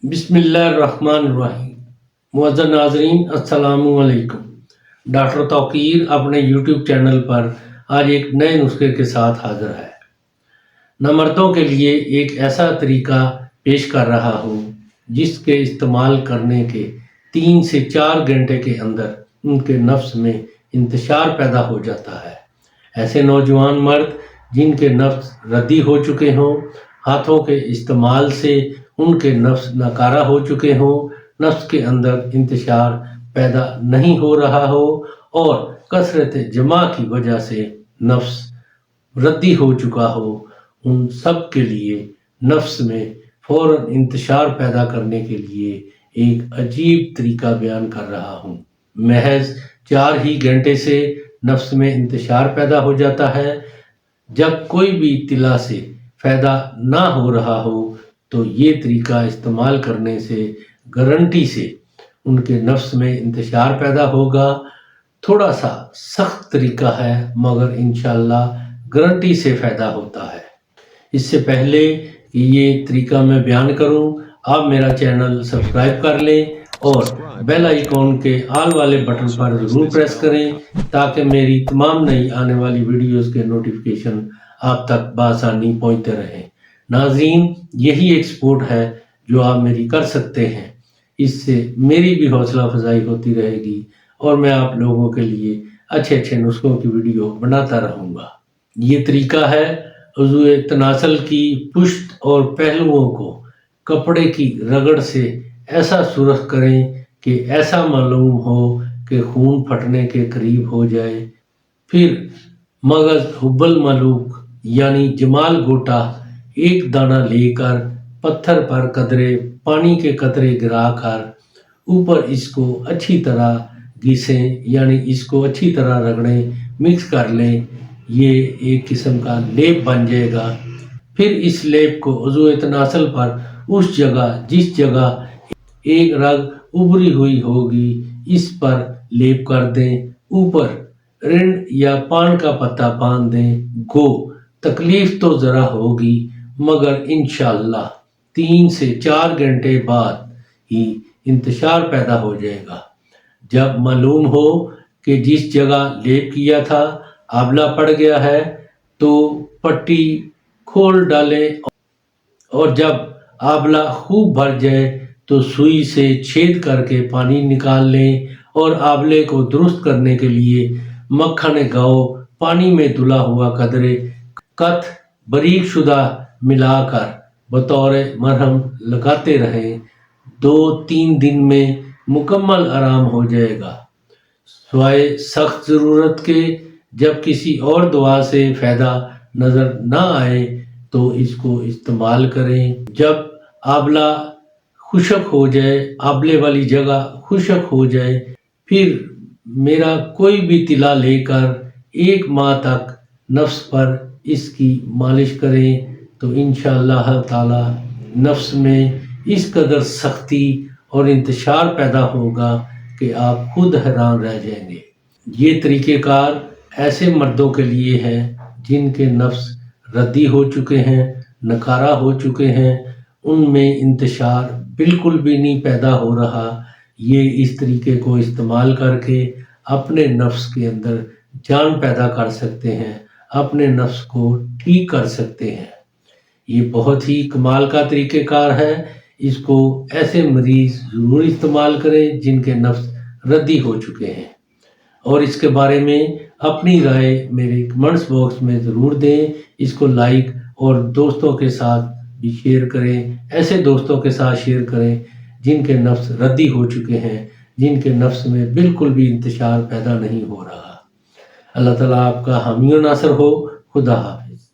बिस्मिल्लाहिर्रहमानिर्रहीम। मुअज़्ज़ज़ नाज़रीन, अस्सलामु अलैकुम। डॉक्टर तौकीर अपने यूट्यूब चैनल पर आज एक नए नुस्खे के साथ हाज़िर है। मैं मर्दों के लिए एक ऐसा तरीका पेश कर रहा हूँ जिसके इस्तेमाल करने के 3 से 4 घंटे के अंदर उनके नफ्स में इंतशार पैदा हो जाता है। ऐसे नौजवान मर्द जिनके नफ्स रद्दी हो चुके हों, हाथों के इस्तेमाल से उनके नफ्स नकारा हो चुके हों, नफ्स के अंदर इंतशार पैदा नहीं हो रहा हो और कसरत जमा की वजह से नफ्स रद्दी हो चुका हो, उन सब के लिए नफ्स में फ़ौरन इंतशार पैदा करने के लिए एक अजीब तरीका बयान कर रहा हूँ। महज 4 ही घंटे से नफ्स में इंतशार पैदा हो जाता है। जब कोई भी इत्तिला से फ़ायदा ना हो रहा हो तो ये तरीका इस्तेमाल करने से गारंटी से उनके नफ्स में इंतशार पैदा होगा। थोड़ा सा सख्त तरीका है मगर इंशाअल्लाह गारंटी से फ़ायदा होता है। इससे पहले कि ये तरीका मैं बयान करूं, आप मेरा चैनल सब्सक्राइब कर लें और बेल आइकॉन के ऑल वाले बटन पर ज़रूर प्रेस करें ताकि मेरी तमाम नई आने वाली वीडियोस के नोटिफिकेशन आप तक बआसानी पहुंचते रहें। नाज़रीन, यही एक सपोर्ट है जो आप मेरी कर सकते हैं। इससे मेरी भी हौसला अफजाई होती रहेगी और मैं आप लोगों के लिए अच्छे अच्छे नुस्खों की वीडियो बनाता रहूँगा। ये तरीका है उज़्वे तनासल की पुश्त और पहलुओं को कपड़े की रगड़ से ऐसा सुरख करें कि ऐसा मालूम हो कि खून फटने के करीब हो जाए। फिर मगज़ हुब्बल मलूक यानी जमाल गोटा एक दाना लेकर पत्थर पर कदरे पानी के कतरे गिराकर ऊपर इसको अच्छी तरह घिसें यानी इसको अच्छी तरह रगड़ें, मिक्स कर लें। ये एक किस्म का लेप बन जाएगा। फिर इस लेप को उज़्वे तनासल पर उस जगह जिस जगह एक रग उभरी हुई होगी इस पर लेप कर दें। ऊपर रिंड या पान का पत्ता बांध दें। गो तकलीफ तो ज़रा होगी मगर इंशाअल्लाह 3 से 4 घंटे बाद ही इंतशार पैदा हो जाएगा। जब मालूम हो कि जिस जगह लेप किया था आंवला पड़ गया है तो पट्टी खोल डालें और जब आंवला खूब भर जाए तो सुई से छेद करके पानी निकाल लें और आंवले को दुरुस्त करने के लिए मक्खन गाओ पानी में धुला हुआ कदरे कथ बारीक शुदा मिलाकर बतौर मरहम लगाते रहें। 2-3 दिन में मुकम्मल आराम हो जाएगा। सिवाय सख्त ज़रूरत के जब किसी और दवा से फ़ायदा नज़र ना आए तो इसको इस्तेमाल करें। जब आंवला खुश्क हो जाए, आंवले वाली जगह खुश्क हो जाए, फिर मेरा कोई भी तिला लेकर 1 माह तक नफ्स पर इसकी मालिश करें तो इंशाअल्लाह ताला नफ्स में इस कदर सख्ती और इंतशार पैदा होगा कि आप खुद हैरान रह जाएंगे। ये तरीक़ेकार ऐसे मर्दों के लिए है जिनके नफ्स रद्दी हो चुके हैं, नकारा हो चुके हैं, उनमें इंतशार बिल्कुल भी नहीं पैदा हो रहा। ये इस तरीके को इस्तेमाल करके अपने नफ्स के अंदर जान पैदा कर सकते हैं, अपने नफ्स को ठीक कर सकते हैं। ये बहुत ही कमाल का तरीक़ेकार है। इसको ऐसे मरीज़ ज़रूर इस्तेमाल करें जिनके नफ्स रद्दी हो चुके हैं और इसके बारे में अपनी राय मेरे कमेंट्स बॉक्स में ज़रूर दें। इसको लाइक और दोस्तों के साथ भी शेयर करें। ऐसे दोस्तों के साथ शेयर करें जिनके नफ्स रद्दी हो चुके हैं, जिनके नफ्स में बिल्कुल भी इंतशार पैदा नहीं हो रहा। अल्लाह ताला आपका हामी व नासर हो। खुदा हाफिज़।